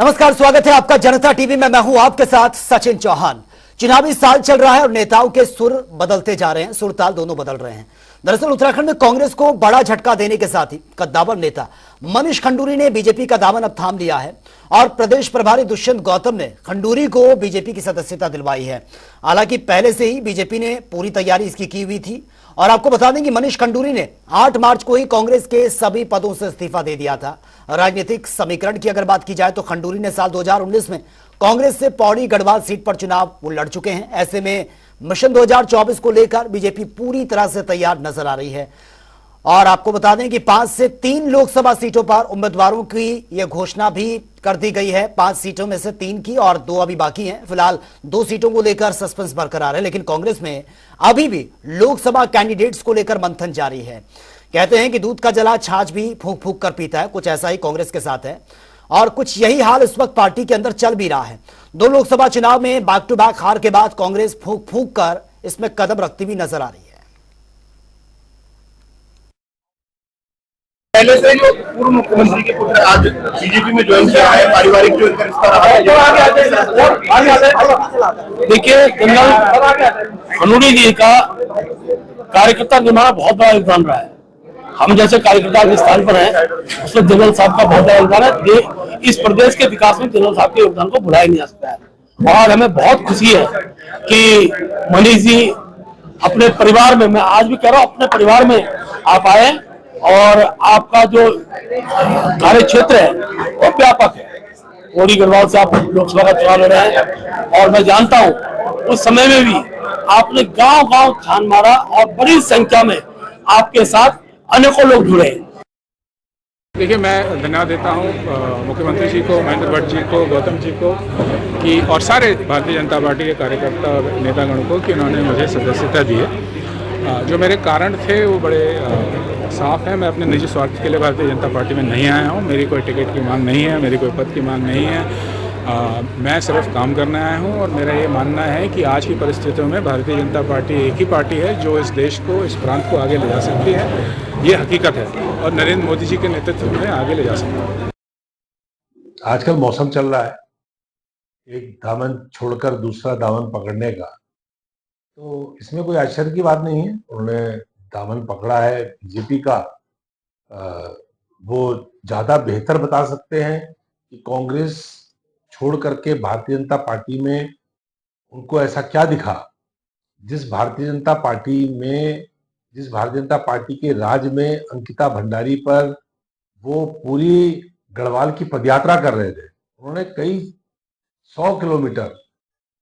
नमस्कार, स्वागत है आपका जनता टीवी में। मैं हूं आपके साथ सचिन चौहान। चुनावी साल चल रहा है और नेताओं के सुर बदलते जा रहे हैं, सुर ताल दोनों बदल रहे हैं। दरअसल उत्तराखंड में कांग्रेस को बड़ा झटका देने के साथ ही कद्दावर नेता मनीष खंडूरी ने बीजेपी का दामन अब थाम लिया है और प्रदेश प्रभारी दुष्यंत गौतम ने खंडूरी को बीजेपी की सदस्यता दिलवाई है। हालांकि पहले से ही बीजेपी ने पूरी तैयारी इसकी की हुई थी और आपको बता दें कि मनीष खंडूरी ने 8 मार्च को ही कांग्रेस के सभी पदों से इस्तीफा दे दिया था। राजनीतिक समीकरण की अगर बात की जाए तो खंडूरी ने साल 2019 में कांग्रेस से पौड़ी गढ़वाल सीट पर चुनाव वो लड़ चुके हैं। ऐसे में मिशन 2024 को लेकर बीजेपी पूरी तरह से तैयार नजर आ रही है और आपको बता दें कि 5 से 3 लोकसभा सीटों पर उम्मीदवारों की यह घोषणा भी कर दी गई है। 5 सीटों में से 3 की और 2 अभी बाकी हैं। फिलहाल 2 सीटों को लेकर सस्पेंस बरकरार है, लेकिन कांग्रेस में अभी भी लोकसभा कैंडिडेट्स को लेकर मंथन जारी है। कहते हैं कि दूध का जला छाछ भी फूंक फूंक कर पीता है। कुछ ऐसा ही कांग्रेस के साथ है और कुछ यही हाल इस वक्त पार्टी के अंदर चल भी रहा है। 2 लोकसभा चुनाव में बैक टू बैक हार के बाद कांग्रेस फूंक फूंक कर इसमें कदम रखती भी नजर आ रही है। पहले से जो पूर्व मुख्यमंत्री के पुत्र आज बीजेपी में ज्वाइन किया है, पारिवारिक जो इनका रिश्ता रहा है। देखिए, जनरल खंडूरी जी का कार्यकर्ता निभाना बहुत बड़ा योगदान रहा है। हम जैसे कार्यकर्ता के स्थान पर हैं, उसमें जनरल साहब का बहुत बड़ा योगदान है। इस प्रदेश के विकास में जनरल साहब के योगदान को भुलाया नहीं जा सकता है और हमें बहुत खुशी है कि मनीष जी अपने परिवार में, मैं आज भी कह रहा हूँ, अपने परिवार में आप आए और आपका जो कार्य क्षेत्र है वो व्यापक है। पौड़ी गढ़वाल से आप लोकसभा का चुनाव लड़ रहे हैं और मैं जानता हूं उस समय में भी आपने गांव गांव छान मारा और बड़ी संख्या में आपके साथ अनेकों लोग जुड़े। देखिए, मैं धन्यवाद देता हूं मुख्यमंत्री जी को, महेंद्र भट्ट जी को, गौतम जी को कि और सारे भारतीय जनता पार्टी के कार्यकर्ता और नेतागण को कि उन्होंने मुझे सदस्यता दी है। जो मेरे कारण थे वो बड़े साफ है। मैं अपने निजी स्वार्थ के लिए भारतीय जनता पार्टी में नहीं आया हूँ। मेरी कोई टिकट की मांग नहीं है, मेरी कोई पद की मांग नहीं है। मैं सिर्फ काम करने आया हूँ और मेरा ये मानना है कि आज की परिस्थितियों में भारतीय जनता पार्टी एक ही पार्टी है जो इस देश को, इस प्रांत को आगे ले जा सकती है। ये हकीकत है और नरेंद्र मोदी जी के नेतृत्व में आगे ले जा सकती है। आजकल मौसम चल रहा है एक दामन छोड़कर दूसरा दामन पकड़ने का, तो इसमें कोई आश्चर्य की बात नहीं है। उन्होंने दामन पकड़ा है बीजेपी का। वो ज्यादा बेहतर बता सकते हैं कि कांग्रेस छोड़ करके भारतीय जनता पार्टी में उनको ऐसा क्या दिखा जिस भारतीय जनता पार्टी के राज में अंकिता भंडारी पर वो पूरी गढ़वाल की पदयात्रा कर रहे थे। उन्होंने कई 100 किलोमीटर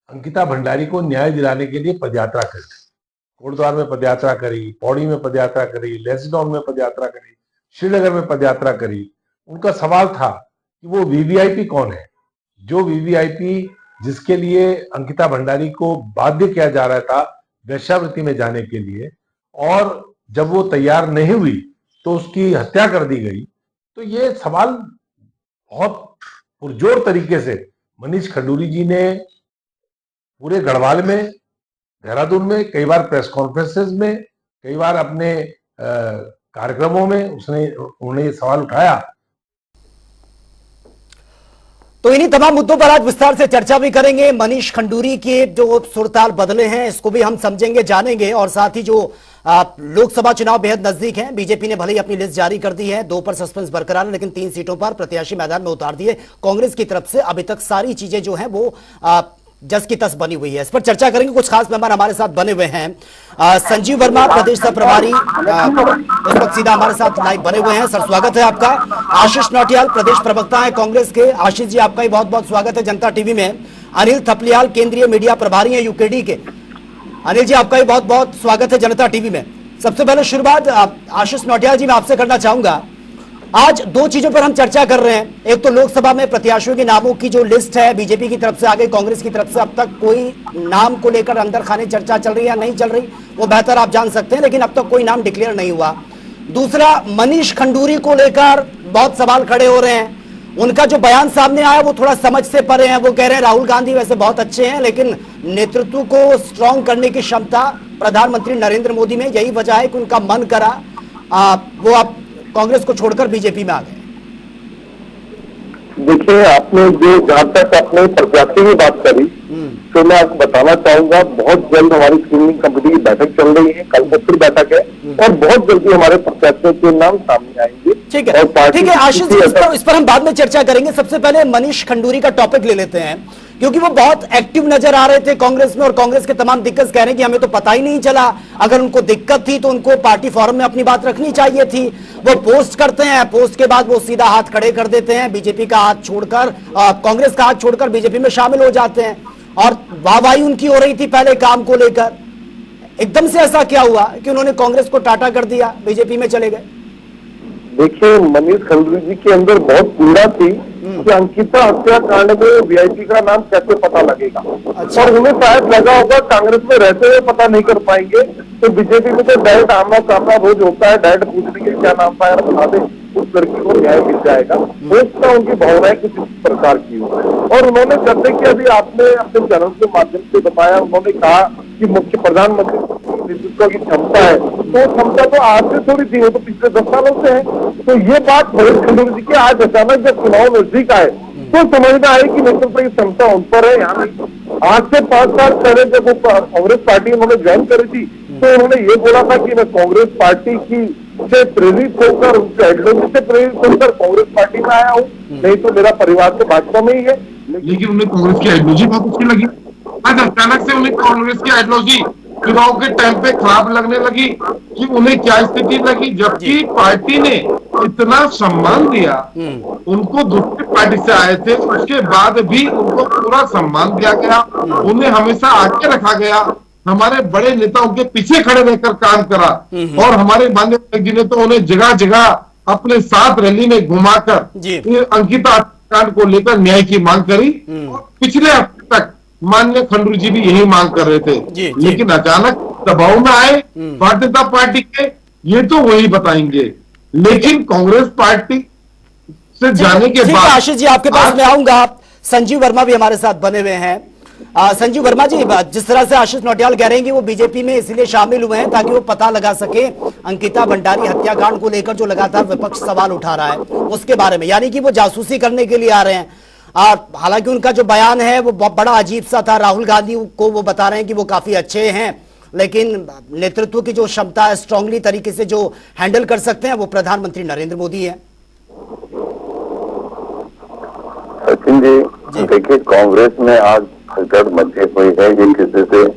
अंकिता भंडारी को न्याय दिलाने के लिए पदयात्रा करी। कोटद्वार में पदयात्रा करी, पौड़ी में पदयात्रा करी, लेस्डॉन में पदयात्रा करी, श्रीनगर में पदयात्रा करी। उनका सवाल था कि वो वीवीआईपी कौन है, जो वीवीआईपी जिसके लिए अंकिता भंडारी को बाध्य किया जा रहा था वेश्यावृत्ति में जाने के लिए, और जब वो तैयार नहीं हुई तो उसकी हत्या कर दी गई। तो ये सवाल बहुत पुरजोर तरीके से मनीष खंडूरी जी ने पूरे गढ़वाल में, देहरादून में, कई बार प्रेस कॉन्फ्रेंसेस में, कई बार अपने कार्यक्रमों में उन्होंने ये सवाल उठाया। तो इन्हीं तमाम मुद्दों पर आज विस्तार से चर्चा भी करेंगे। मनीष खंडूरी के जो सुरताल बदले हैं इसको भी हम समझेंगे, जानेंगे और साथ ही जो लोकसभा चुनाव बेहद नजदीक हैं। बीजेपी ने भले ही अपनी लिस्ट जारी कर दी है, 2 पर सस्पेंस बरकरार है, लेकिन 3 सीटों पर प्रत्याशी मैदान में उतार दिए कांग्रेस की तरफ से। अभी तक सारी चीजें जो हैं वो जस की तस बनी हुई है। इस पर चर्चा करेंगे। कुछ खास मेहमान हमारे साथ बने हुए हैं। संजीव वर्मा प्रदेश सह प्रभारी इस वक्त सीधा हमारे साथ लाइव बने हुए हैं। सर, स्वागत है आपका। आशीष नौटियाल प्रदेश प्रवक्ता है कांग्रेस के। आशीष जी, आपका भी बहुत बहुत स्वागत है जनता टीवी में। अनिल थपलियाल केंद्रीय मीडिया प्रभारी है यूकेडी के। अनिल जी, आपका भी बहुत बहुत स्वागत है जनता टीवी में। सबसे पहले शुरुआत आशीष नौटियाल जी मैं आपसे करना चाहूंगा। आज 2 चीजों पर हम चर्चा कर रहे हैं। एक तो लोकसभा में प्रत्याशियों के नामों की जो लिस्ट है बीजेपी की तरफ से आ गई, कांग्रेस की तरफ से अब तक कोई नाम को लेकर अंदर खाने चर्चा चल रही है या नहीं चल रही वो बेहतर आप जान सकते हैं, लेकिन अब तक कोई नाम डिक्लेयर नहीं हुआ। दूसरा, मनीष खंडूरी को लेकर बहुत सवाल खड़े हो रहे हैं। उनका जो बयान सामने आया वो थोड़ा समझ से परे है। वो कह रहे हैं राहुल गांधी वैसे बहुत अच्छे हैं लेकिन नेतृत्व को स्ट्रांग करने की क्षमता प्रधानमंत्री नरेंद्र मोदी में, यही वजह है कि उनका मन करा वो आप कांग्रेस को छोड़कर बीजेपी में आ गए। देखिए, आपने जो जहाँ तक अपने प्रत्याशी की बात करी, तो मैं आपको बताना चाहूंगा, बहुत जल्द हमारी स्क्रीनिंग कमेटी की बैठक चल रही है, कल से फिर बैठक है, और बहुत जल्दी हमारे प्रत्याशियों के नाम सामने आएंगे। ठीक है, ठीक है आशीष जी, इस पर हम बाद में चर्चा करेंगे। सबसे पहले मनीष खंडूरी का टॉपिक ले लेते हैं, क्योंकि वो बहुत एक्टिव नजर आ रहे थे कांग्रेस में, और कांग्रेस के तमाम दिग्गज कह रहे हैं कि हमें तो पता ही नहीं चला। अगर उनको दिक्कत थी तो उनको पार्टी फोरम में अपनी बात रखनी चाहिए थी। वो पोस्ट करते हैं, पोस्ट के बाद वो सीधा हाथ खड़े कर देते हैं, बीजेपी का हाथ छोड़कर, कांग्रेस का हाथ छोड़कर बीजेपी में शामिल हो जाते हैं, और वाहवाही उनकी हो रही थी पहले काम को लेकर। एकदम से ऐसा क्या हुआ कि उन्होंने कांग्रेस को टाटा कर दिया, बीजेपी में चले गए? देखिए, मनीष खंडूरी जी के अंदर बहुत पीड़ा थी कि अंकिता हत्याकांड में वीआईपी का नाम कैसे पता लगेगा। अच्छा। और उन्हें शायद लगा होगा कांग्रेस में रहते हुए पता नहीं कर पाएंगे, तो बीजेपी में तो डायरेक्ट आमना सामना रोज होता है, डायरेक्ट पूछ लेंगे क्या नाम था यार, बता दे, उस लड़की को न्याय मिल जाएगा। उसका उनकी भावनाएं कुछ इस प्रकार की हो, और उन्होंने जैसे कि अभी आपने अपने चैनल के माध्यम से बताया, उन्होंने कहा कि मुख्य प्रधानमंत्री नेतृत्व की क्षमता है, तो क्षमता तो आज से थोड़ी थी, वो तो पिछले 10 सालों से है। तो ये बात मनीष खंडूरी जी की आज अचानक जब चुनाव नजदीक आए तो समझ में आई कि नेतृत्व की क्षमता उन पर है। यहाँ आज से 5 साल पहले जब वो कांग्रेस पार्टी उन्होंने ज्वाइन करी थी, तो उन्होंने ये बोला था कि मैं कांग्रेस पार्टी की से प्रेरित होकर, उनके आइडियोलॉजी से प्रेरित होकर कांग्रेस पार्टी में आया हूँ, नहीं तो मेरा परिवार तो भाजपा में ही है। लेकिन उन्हें कांग्रेस की आइडियोलॉजी बहुत अच्छी लगी। आज अचानक से उन्हें कांग्रेस की आइडियोलॉजी चुनाव के टाइम पे खराब लगने लगी कि उन्हें क्या स्थिति लगी, जबकि पार्टी ने इतना सम्मान दिया, उनको दूसरी पार्टी से आए थे, उसके बाद भी उनको पूरा सम्मान दिया गया, उन्हें हमेशा आगे रखा गया, हमारे बड़े नेता उनके पीछे खड़े रहकर काम करा, और हमारे माननीय जी ने तो उन्हें जगह जगह अपने साथ रैली में घुमाकर अंकिता कांड को लेकर न्याय की मांग करी। पिछले हफ्ते तक माननीय खंडूरी जी भी यही मांग कर रहे थे, लेकिन अचानक दबाव में आए भारतीय जनता पार्टी के, ये तो वही बताएंगे। लेकिन कांग्रेस पार्टी से जाने के बाद आशीष जी आपके पास में आऊंगा। संजीव वर्मा भी हमारे साथ बने हुए हैं। संजीव वर्मा जी, जिस तरह से आशीष नौटियाल कह रहे हैं कि वो बीजेपी में इसलिए शामिल हुए हैं ताकि वो पता लगा सके अंकिता भंडारी हत्याकांड को लेकर जो लगातार विपक्ष सवाल उठा रहा है उसके बारे में, यानी कि वो जासूसी करने के लिए आ रहे हैं। हालांकि उनका जो बयान है वो बड़ा अजीब सा था। राहुल गांधी को वो बता रहे हैं कि वो काफी अच्छे हैं, लेकिन नेतृत्व की जो क्षमता है, स्ट्रांगली तरीके से जो हैंडल कर सकते हैं, वो प्रधानमंत्री नरेंद्र मोदी है। सचिन जी, देखिए, कांग्रेस में आज भगदड़ मची हुई है, ये किसी से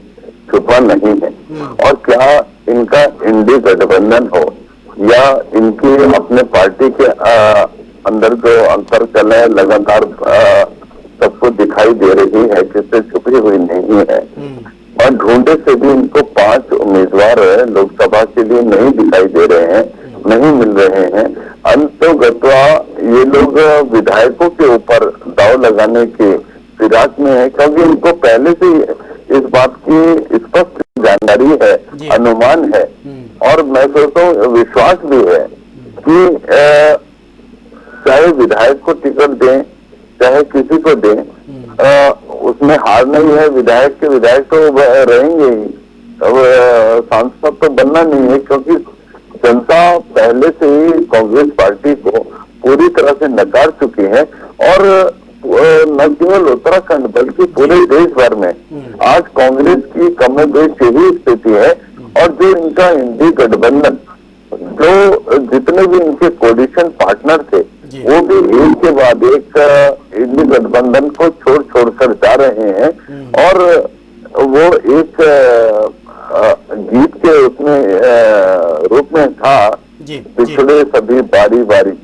छुपा नहीं है। और क्या इनका इंडी गठबंधन हो या इनकी अपने पार्टी के अंदर जो अंतर चल है, लगातार सबको दिखाई दे रही है, किससे छुपी हुई नहीं है। और ढूंढे से भी इनको 5 उम्मीदवार लोकसभा के लिए नहीं दिखाई दे रहे हैं, नहीं मिल रहे हैं। अंतोगत्वा ये लोग विधायकों के ऊपर दाव लगाने के फिराक में है, क्योंकि इनको पहले से इस बात की स्पष्ट जानकारी है, अनुमान है, और मैं सोचता हूँ विश्वास भी है कि चाहे विधायक को टिकट दें, चाहे किसी को दें, उसमें हार नहीं है। विधायक के विधायक तो रहेंगे ही, अब सांसद तो बनना नहीं है, क्योंकि जनता पहले से ही कांग्रेस पार्टी को पूरी तरह से नकार चुकी है। और न केवल उत्तराखंड बल्कि पूरे देश भर में आज कांग्रेस की कमोबेश यही स्थिति है। और जो इनका इंडी गठबंधन, जो जितने भी इनके कोलिशन पार्टनर थे, वो भी एक के बाद एक इंडी गठबंधन को छोड़ कर जा रहे हैं। और वो एक गीत के उसमें रूप में था, पिछड़े सभी बारी बारी।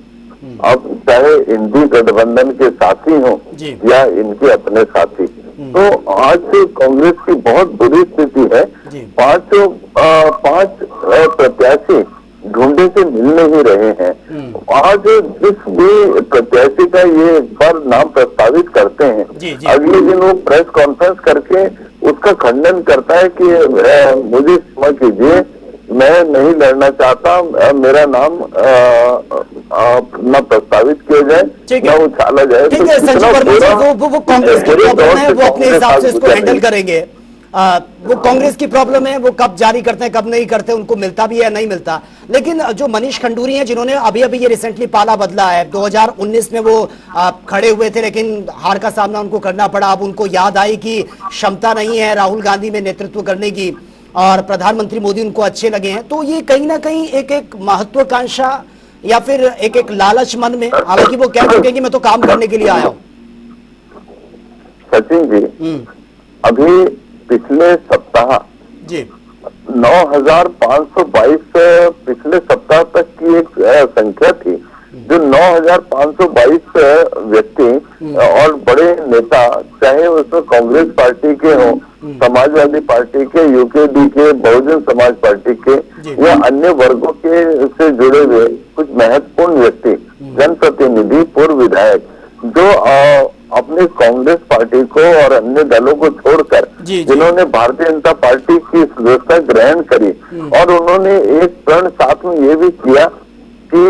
अब चाहे इंडी गठबंधन के साथी हों या इनके अपने साथी, तो आज कांग्रेस की बहुत बुरी स्थिति है। 5 प्रत्याशी ढूंढे से मिल नहीं रहे हैं। आज जिस भी प्रत्याशी का ये एक बार नाम प्रस्तावित करते हैं, अगले दिन वो प्रेस कॉन्फ्रेंस करके उसका खंडन करता है कि मुझे क्षमा कीजिए, मैं नहीं लड़ना चाहता, मेरा नाम न प्रस्तावित किया जाए, न उछाला जाए। ठीक है संजीव वर्मा जी, वो कांग्रेस के प्रॉब्लम है, वो अपने हिसाब से इसको हैंडल करेंगे। वो कांग्रेस की प्रॉब्लम है, वो कब जारी करते हैं कब नहीं करते, उनको मिलता भी है नहीं मिलता। लेकिन जो मनीष खंडूरी हैं जिन्होंने अभी अभी ये रिसेंटली पाला बदला है, 2019 में वो खड़े हुए थे लेकिन हार का सामना उनको करना पड़ा। अब उनको याद आई कि क्षमता नहीं है राहुल गांधी में नेतृत्व करने की और प्रधानमंत्री मोदी उनको अच्छे लगे हैं, तो ये कहीं ना कहीं एक महत्वाकांक्षा या फिर एक लालच मन में, हालांकि वो कह चुके हैं कि मैं तो काम करने के लिए आया हूं। सचिन जी, अभी पिछले सप्ताह जी 9,522 पिछले सप्ताह तक की एक संख्या थी, जो 9,522 व्यक्ति और बड़े नेता, चाहे उसमें कांग्रेस पार्टी के हों, समाजवादी पार्टी के, यूकेडी के, बहुजन समाज पार्टी के या अन्य वर्गों के से जुड़े हुए कुछ महत्वपूर्ण व्यक्ति, जनप्रतिनिधि, पूर्व विधायक, जो अपने कांग्रेस पार्टी को और अन्य दलों को छोड़कर जिन्होंने भारतीय जनता पार्टी की सदस्यता ग्रहण करी और उन्होंने एक प्रण साथ में ये भी किया कि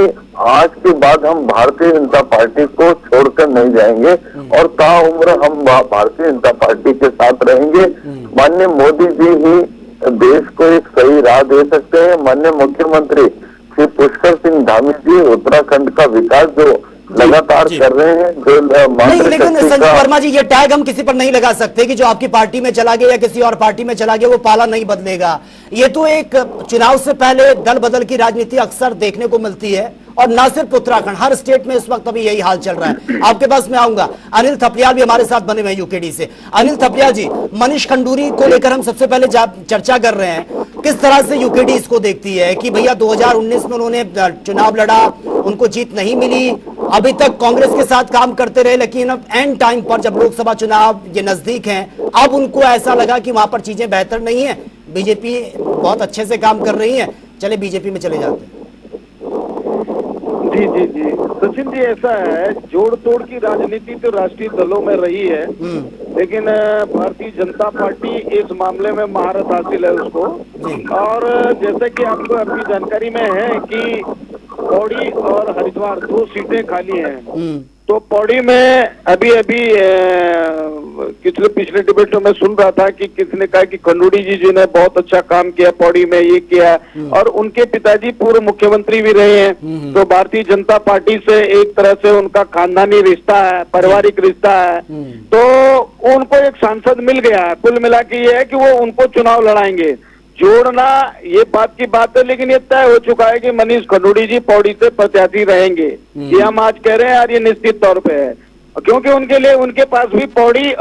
आज के बाद हम भारतीय जनता पार्टी को छोड़कर नहीं जाएंगे और ताउम्र हम भारतीय जनता पार्टी के साथ रहेंगे। माननीय मोदी जी ही देश को एक सही राह दे सकते हैं। माननीय मुख्यमंत्री श्री पुष्कर सिंह धामी जी उत्तराखंड का विकास जो लगातार कर रहे हैं, जो नहीं, लेकिन संजीव वर्मा जी, ये टैग हम किसी पर नहीं लगा सकते कि जो आपकी पार्टी में चला गया या किसी और पार्टी में चला गया वो पाला नहीं बदलेगा। ये तो एक चुनाव से पहले दल बदल की राजनीति अक्सर देखने को मिलती है और ना सिर्फ उत्तराखंड, हर स्टेट में इस वक्त अभी यही हाल चल रहा है। आपके पास मैं आऊंगा, अनिल थपलियाल भी हमारे साथ बने हुए हैं यूकेडी से। अनिल थपलियाल जी, मनीष खंडूरी को लेकर हम सबसे पहले चर्चा कर रहे हैं, किस तरह से यूकेडी इसको देखती है कि भैया 2019 में उन्होंने चुनाव लड़ा, उनको जीत नहीं मिली, अभी तक कांग्रेस के साथ काम करते रहे, लेकिन अब एंड टाइम पर जब लोकसभा चुनाव ये नजदीक हैं, अब उनको ऐसा लगा कि वहां पर चीजें बेहतर नहीं है, बीजेपी बहुत अच्छे से काम कर रही है, चले बीजेपी में चले जाते हैं। जी जी जी सचिन जी, ऐसा है, जोड़ तोड़ की राजनीति तो राष्ट्रीय दलों में रही है, लेकिन भारतीय जनता पार्टी इस मामले में महारत हासिल है उसको। और जैसे कि आपको अपनी जानकारी में है कि पौड़ी और हरिद्वार 2 सीटें खाली हैं, तो पौड़ी में अभी पिछले डिबेटों में सुन रहा था कि किसने कहा कि खंडूरी जी ने बहुत अच्छा काम किया पौड़ी में, ये किया, और उनके पिताजी पूर्व मुख्यमंत्री भी रहे हैं, तो भारतीय जनता पार्टी से एक तरह से उनका खानदानी रिश्ता है, पारिवारिक रिश्ता है, तो उनको एक सांसद मिल गया है। कुल मिला के ये है कि वो उनको चुनाव लड़ाएंगे। जोड़ना ये बात की बात है, लेकिन ये तय हो चुका है कि मनीष खंडूरी जी पौड़ी से प्रत्याशी रहेंगे, ये हम आज कह रहे हैं और ये निश्चित तौर पे है, क्योंकि उनके लिए उनके पास भी पौड़ी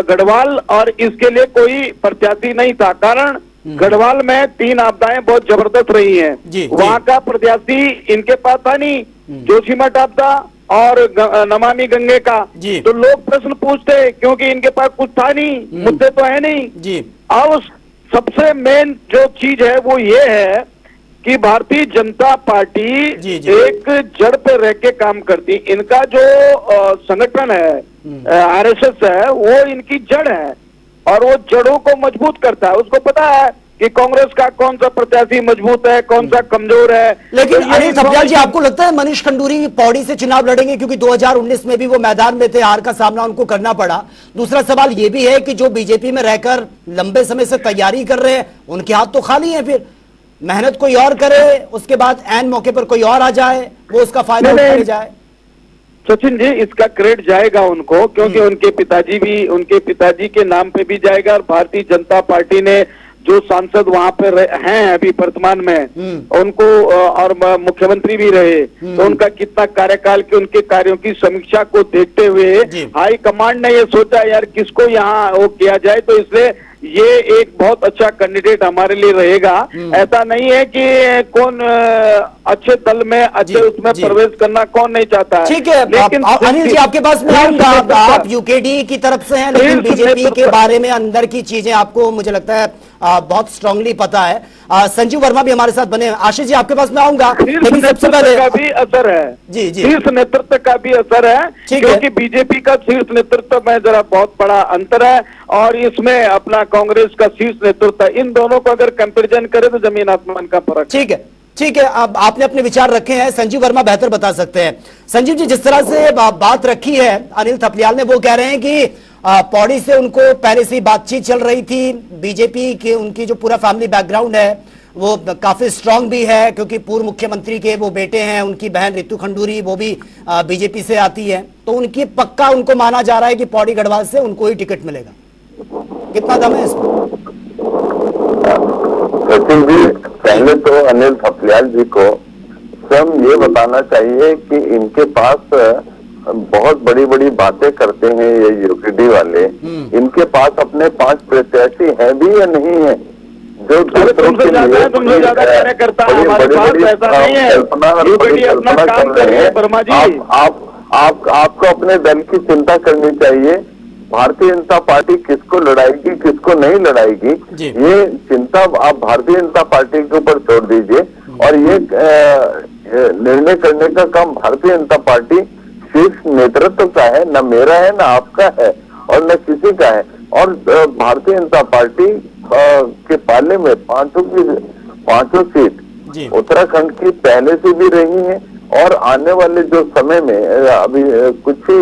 गढ़वाल और इसके लिए कोई प्रत्याशी नहीं था। कारण गढ़वाल में 3 आपदाएं बहुत जबरदस्त रही हैं, वहां का प्रत्याशी इनके पास था नहीं, जोशीमठ आपदा और नमामि गंगे का, तो लोग प्रश्न पूछते क्योंकि इनके पास कुछ था नहीं, मुद्दे तो है नहीं। अब सबसे मेन जो चीज है वो ये है कि भारतीय जनता पार्टी एक जड़ पे रह के काम करती। इनका जो संगठन है आरएसएस है, वो इनकी जड़ है और वो जड़ों को मजबूत करता है। उसको पता है कि कांग्रेस का कौन सा प्रत्याशी मजबूत है, कौन सा कमजोर है। लेकिन तो अनिल थपलियाल जी, आपको लगता है मनीष खंडूरी पौड़ी से चुनाव लड़ेंगे? क्योंकि 2019 में भी वो मैदान में थे, हार का सामना उनको करना पड़ा। दूसरा सवाल ये भी है कि जो बीजेपी में रहकर लंबे समय से तैयारी कर रहे हैं, उनके हाथ तो खाली हैं, फिर मेहनत कोई और करे, उसके बाद ऐन मौके पर कोई और आ जाए, वो उसका फायदा उठा जाए। सचिन जी, इसका क्रेडिट जाएगा उनको, क्योंकि उनके पिताजी के नाम पे भी जाएगा और भारतीय जनता पार्टी ने जो सांसद वहां पे हैं अभी वर्तमान में, उनको और मुख्यमंत्री भी रहे, तो उनका कितना कार्यकाल के उनके कार्यों की समीक्षा को देखते हुए हाई कमांड ने ये सोचा यार किसको यहाँ वो किया जाए, तो इसलिए ये एक बहुत अच्छा कैंडिडेट हमारे लिए रहेगा। ऐसा नहीं है कि कौन अच्छे दल में अच्छे उसमें प्रवेश करना कौन नहीं चाहता है। ठीक है, लेकिन अनिल जी आपके पास में आऊंगा, आप यूकेडी की तरफ से हैं, लेकिन बीजेपी के बारे में अंदर की चीजें आपको मुझे लगता है बहुत स्ट्रांगली पता है। संजीव वर्मा भी हमारे साथ बने हैं। आशीष जी आपके पास में आऊंगा, लेकिन सबसे पहले का भी असर है, जी जी, शीर्ष नेतृत्व का भी असर है, क्योंकि बीजेपी का शीर्ष नेतृत्व में जरा बहुत बड़ा अंतर है और इसमें अपना कांग्रेस का शीर्ष नेतृत्व, इन दोनों को अगर कंपैरिजन करें तो जमीन आसमान का फर्क। ठीक है, ठीक है, अब आपने अपने विचार रखे हैं, संजीव वर्मा बेहतर बता सकते हैं। संजीव जी, जिस तरह से बात रखी है अनिल थपलियाल ने, वो कह रहे हैं कि पौड़ी से उनको पहले से ही बातचीत चल रही थी, बीजेपी के उनकी जो पूरा फैमिली बैकग्राउंड है वो काफी स्ट्रांग भी है, क्योंकि पूर्व मुख्यमंत्री के वो बेटे हैं, उनकी बहन रितु खंडूरी वो भी बीजेपी से आती है, तो उनकी पक्का उनको माना जा रहा है कि पौड़ी गढ़वाल से उनको ही टिकट मिलेगा। कितना दम है इसमें? सचिन जी, पहले तो अनिल थपलियाल जी को स्वयं ये बताना चाहिए कि इनके पास बहुत बड़ी बड़ी बातें करते हैं ये यूपीडी वाले, इनके पास अपने 5 प्रत्याशी है भी या नहीं है जो दूसरों के लिए तुमसे ज्यादा कहने करता है, हमारे पास पैसा नहीं है, यूपीडी अपना काम कर रहे हैं। वर्मा जी, आपको अपने दल की चिंता करनी चाहिए। भारतीय जनता पार्टी किसको लड़ाएगी किसको नहीं लड़ाएगी, ये चिंता आप भारतीय जनता पार्टी के ऊपर छोड़ दीजिए, और ये निर्णय करने का काम भारतीय जनता पार्टी शीर्ष नेतृत्व का है, न मेरा है, न आपका है, और न किसी का है। और भारतीय जनता पार्टी के पाले में पांचों सीट उत्तराखंड की पहले से भी रही है, और आने वाले जो समय में अभी कुछ ही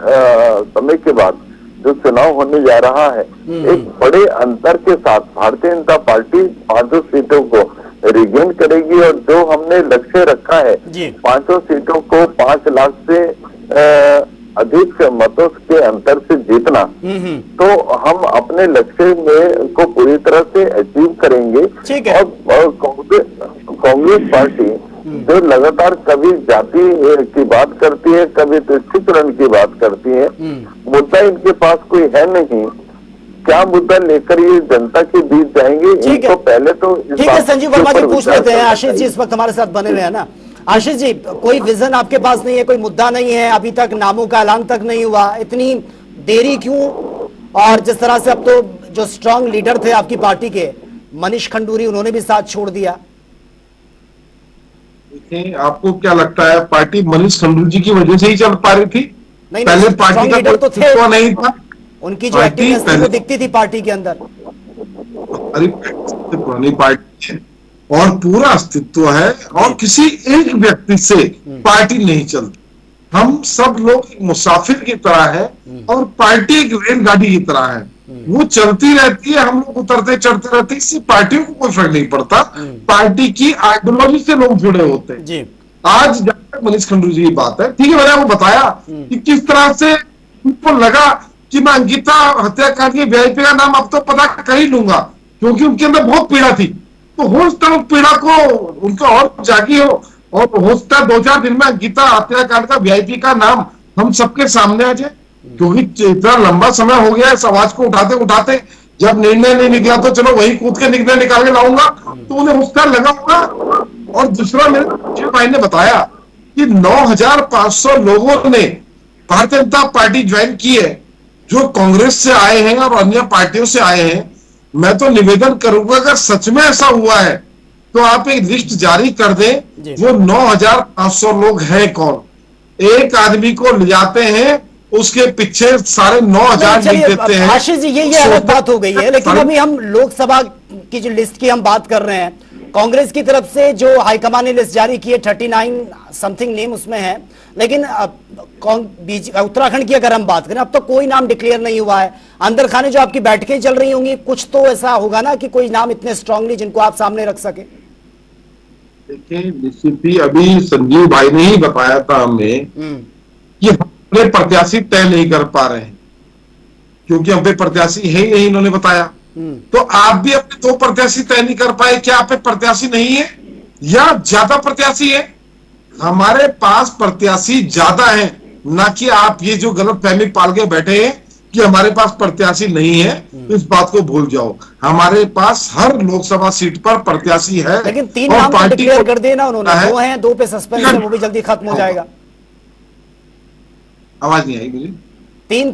समय के बाद जो चुनाव होने जा रहा है, एक बड़े अंतर के साथ भारतीय जनता पार्टी 5 सीटों को रिगेन करेगी, और जो हमने लक्ष्य रखा है 5 सीटों को 5 लाख से अधिक मतों के अंतर से जीतना, तो हम अपने लक्ष्य में को पूरी तरह से अचीव करेंगे। और कांग्रेस पार्टी जो लगातार कभी जाति की बात करती है, कभी तुष्टीकरण की बात करती है, मुद्दा इनके पास कोई है नहीं। क्या मुद्दा लेकर ये जनता के बीच जाएंगे, इनको पहले तो ठीक है। संजीव वर्मा जी पूछ लेते हैं, आशीष जी इस वक्त हमारे साथ बने हुए हैं ना। आशीष जी, कोई विजन आपके पास नहीं है, कोई मुद्दा नहीं है, अभी तक नामों का ऐलान तक नहीं हुआ, इतनी देरी क्यों? और जिस तरह से अब तो जो स्ट्रांग लीडर थे आपकी पार्टी के मनीष खंडूरी, उन्होंने भी साथ छोड़ दिया। देखिए, आपको क्या लगता है पार्टी मनीष खंडूरी जी की वजह से ही चल पा रही थी? नहीं, पहले पार्टी का लीडर तो थे, नहीं था, उनकी जो एक्टिवनेस थी वो दिखती थी पार्टी के अंदर। अरे पुरानी पार्टी है और पूरा अस्तित्व है, और किसी एक व्यक्ति से पार्टी नहीं चलती। हम सब लोग मुसाफिर की तरह है, और पार्टी एक रेलगाड़ी की तरह है, वो चलती रहती है, हम लोग उतरते चढ़ते रहते हैं, इससे पार्टियों को कोई फर्क नहीं पड़ता। पार्टी की आइडियोलॉजी से लोग जुड़े होते हैं। आज जब तक मनीष खंडूरी जी की बात है, ठीक है, मैंने आपको बताया कि किस तरह से उनको लगा कि मैं अंकिता हत्याकांड की वीआईपी का नाम अब तो पता कर ही लूंगा, क्योंकि उनके अंदर बहुत पीड़ा थी, तो हो सकता है पीड़ा को उनको और जागी हो, और हो सकता है 2-4 दिन में अंकिता हत्याकांड का वीआईपी का नाम हम सबके सामने आ जाए, क्योंकि इतना लंबा समय हो गया है आवाज को उठाते उठाते। जब निर्णय नहीं निकला तो चलो वही कूद के निर्णय निकाल के लाऊंगा, तो उन्हें उस तरह लगा होगा। और दूसरा, मेरे भाई ने बताया कि 9,500 लोगों ने भारतीय जनता पार्टी ज्वाइन की है, जो कांग्रेस से आए हैं और अन्य पार्टियों से आए हैं। मैं तो निवेदन करूंगा, अगर सच में ऐसा हुआ है तो आप एक लिस्ट जारी कर दें, वो 9,500 लोग हैं कौन। एक आदमी को ले जाते हैं, उसके पीछे सारे 9,000 लिख देते हैं। आशीष जी, ये अलग बात हो गई है, लेकिन अभी हम लोकसभा की जो लिस्ट की हम बात कर रहे हैं, कांग्रेस की तरफ से जो हाईकमान ने लिस्ट जारी की है 39 समथिंग नेम उसमें है, लेकिन उत्तराखंड की अगर हम बात करें, अब तो कोई नाम डिक्लेयर नहीं हुआ है। अंदर खाने जो आपकी बैठकें चल रही होंगी, कुछ तो ऐसा होगा ना कि कोई नाम इतने स्ट्रांगली जिनको आप सामने रख सके। देखिए, निश्चित ही अभी संजीव भाई ने ही बताया था हमें कि हम प्रत्याशी तय नहीं कर पा रहे हैं, क्योंकि हम पे प्रत्याशी है ही नहीं, इन्होंने बताया। तो आप भी अपने 2 प्रत्याशी तय नहीं कर पाए, क्या आप पे प्रत्याशी नहीं है या ज्यादा प्रत्याशी है? हमारे पास प्रत्याशी ज्यादा है, ना कि आप ये जो गलत फहमी पाल के बैठे हैं कि हमारे पास प्रत्याशी नहीं है। तो इस बात को भूल जाओ, हमारे पास हर लोकसभा सीट पर प्रत्याशी है। लेकिन 3 नाम तो डिक्लेयर कर देना उन्होंने, 2 हैं, 2 पे सस्पेंस है, वो भी जल्दी खत्म हो जाएगा। आवाज नहीं आई मुझे।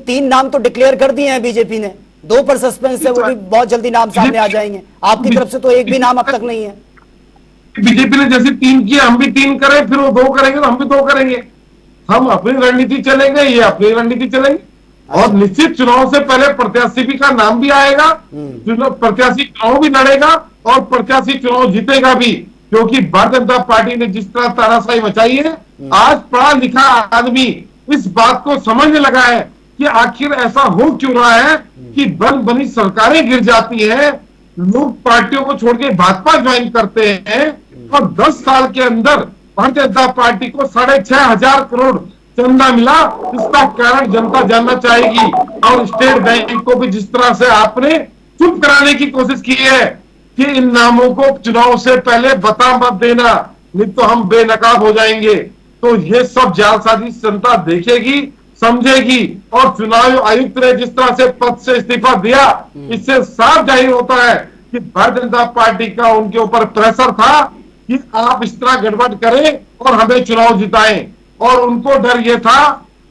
3 नाम तो डिक्लेयर कर दिए हैं बीजेपी ने, 2 पर सस्पेंस है, वो भी बहुत जल्दी नाम सामने आ जाएंगे। आपकी तरफ से तो एक भी नाम अब तक नहीं है। बीजेपी ने जैसे 3 किए, हम भी 3 करें, फिर वो 2 करेंगे तो हम भी 2 करेंगे। हम अपनी रणनीति चलेंगे, ये अपनी रणनीति चलेंगे। और निश्चित चुनाव से पहले प्रत्याशी भी का नाम भी आएगा, प्रत्याशी चुनाव भी लड़ेगा और प्रत्याशी चुनाव जीतेगा भी। क्योंकि भारतीय जनता पार्टी ने जिस तरह तानाशाही मचाई है, आज पढ़ा लिखा आदमी इस बात को समझने लगा है कि आखिर ऐसा हो क्यों रहा है कि बन बनी सरकारें गिर जाती है, लोग पार्टियों को छोड़ के भाजपा ज्वाइन करते हैं और 10 साल के अंदर भारतीय जनता पार्टी को 6,500 करोड़ चंदा मिला। इसका कारण जनता जानना चाहेगी। और स्टेट बैंक को भी जिस तरह से आपने चुप कराने की कोशिश की है कि इन नामों को चुनाव से पहले बता मत देना, नहीं तो हम बेनकाब हो जाएंगे, तो ये सब जालसाजी जनता देखेगी, समझेगी। और चुनाव आयुक्त ने जिस तरह से पद से इस्तीफा दिया, इससे साफ जाहिर होता है कि भारतीय जनता पार्टी का उनके ऊपर प्रेशर था कि आप इस तरह गड़बड़ करें और हमें चुनाव जिताएं। और उनको डर ये था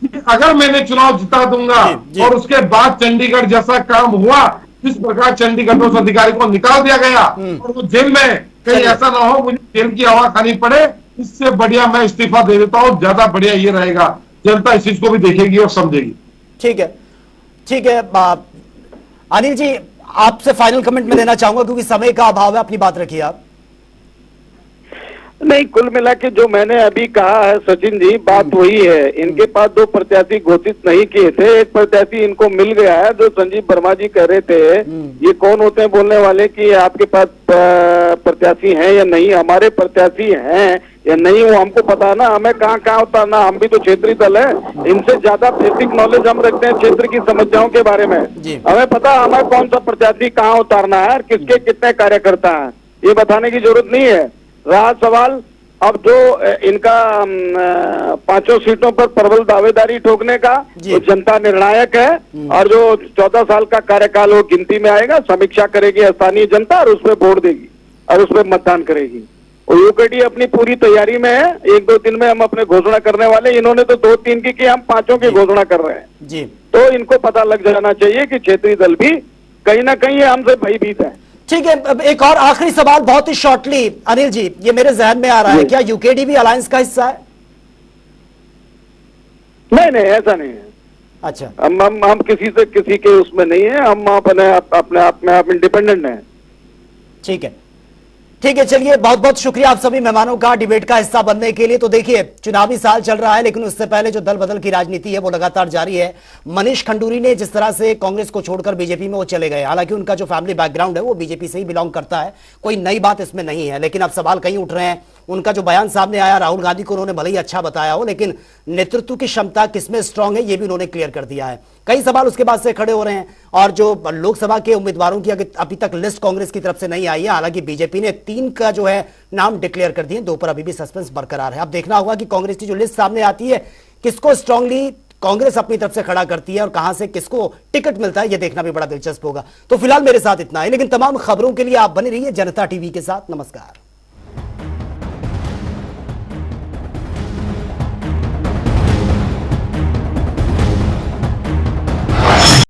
कि अगर मैंने चुनाव जिता दूंगा और उसके बाद चंडीगढ़ जैसा काम हुआ, इस प्रकार चंडीगढ़ में उस अधिकारी को निकाल दिया गया और वो जेल में, कहीं ऐसा ना हो मुझे जेल की हवा खानी पड़े, इससे बढ़िया मैं इस्तीफा दे देता हूं, ज्यादा बढ़िया ये रहेगा। जनता इस चीज को भी देखेगी और समझेगी। ठीक है, ठीक है। अनिल जी, आपसे फाइनल कमेंट में देना चाहूंगा क्योंकि समय का अभाव है, अपनी बात रखिए आप। नहीं, कुल मिला के जो मैंने अभी कहा है सचिन जी, बात वही है। इनके पास 2 प्रत्याशी घोषित नहीं किए थे, एक प्रत्याशी इनको मिल गया है। जो संजीव वर्मा जी कह रहे थे, ये कौन होते हैं बोलने वाले कि आपके पास प्रत्याशी हैं या नहीं? हमारे प्रत्याशी हैं या नहीं वो हमको पता ना, हमें कहाँ कहाँ उतारना, हम भी तो क्षेत्रीय दल है। इनसे ज्यादा बेसिक नॉलेज हम रखते हैं क्षेत्र की समस्याओं के बारे में। हमें पता हमें कौन सा प्रत्याशी कहाँ उतारना है, किसके कितने कार्यकर्ता हैं, ये बताने की जरूरत नहीं है। रहा सवाल अब जो इनका 5 सीटों पर प्रबल दावेदारी ठोकने का, तो जनता निर्णायक है और जो 14 साल का कार्यकाल वो गिनती में आएगा, समीक्षा करेगी स्थानीय जनता और उसमें वोट देगी और उसमें मतदान करेगी। और यूकेडी अपनी पूरी तैयारी में है, 1-2 दिन में हम अपने घोषणा करने वाले। इन्होंने तो 2-3 की, हम 5 की घोषणा कर रहे हैं जी। तो इनको पता लग जाना चाहिए कि क्षेत्रीय दल भी कहीं ना कहीं हमसे भयभीत है। ठीक है, अब एक और आखिरी सवाल बहुत ही शॉर्टली अनिल जी, ये मेरे जहन में आ रहा है, क्या यूकेडी भी अलायंस का हिस्सा है? नहीं, ऐसा नहीं है। अच्छा, हम किसी से किसी के उसमें नहीं है, हम अपने आप में आप इंडिपेंडेंट हैं। ठीक है, ठीक है। चलिए, बहुत बहुत शुक्रिया आप सभी मेहमानों का डिबेट का हिस्सा बनने के लिए। तो देखिए, चुनावी साल चल रहा है, लेकिन उससे पहले जो दल बदल की राजनीति है वो लगातार जारी है। मनीष खंडूरी ने जिस तरह से कांग्रेस को छोड़कर बीजेपी में वो चले गए, हालांकि उनका जो फैमिली बैकग्राउंड है वो बीजेपी से ही बिलोंग करता है, कोई नई बात इसमें नहीं है। लेकिन अब सवाल कहीं उठ रहे हैं। उनका जो बयान सामने आया, राहुल गांधी को उन्होंने भले ही अच्छा बताया हो, लेकिन नेतृत्व की क्षमता किसमें स्ट्रांग है ये भी उन्होंने क्लियर कर दिया है। कई सवाल उसके बाद से खड़े हो रहे हैं। और जो लोकसभा के उम्मीदवारों की अभी तक लिस्ट कांग्रेस की तरफ से नहीं आई है, हालांकि बीजेपी ने 3 का जो है नाम डिक्लेयर कर दिए, 2 पर अभी भी सस्पेंस बरकरार है। अब देखना होगा कि कांग्रेस की जो लिस्ट सामने आती है, किसको स्ट्रांगली कांग्रेस अपनी तरफ से खड़ा करती है और कहां से किसको टिकट मिलता है, यह देखना भी बड़ा दिलचस्प होगा। तो फिलहाल मेरे साथ इतना है, लेकिन तमाम खबरों के लिए आप बने रहिए जनता टीवी के साथ। नमस्कार।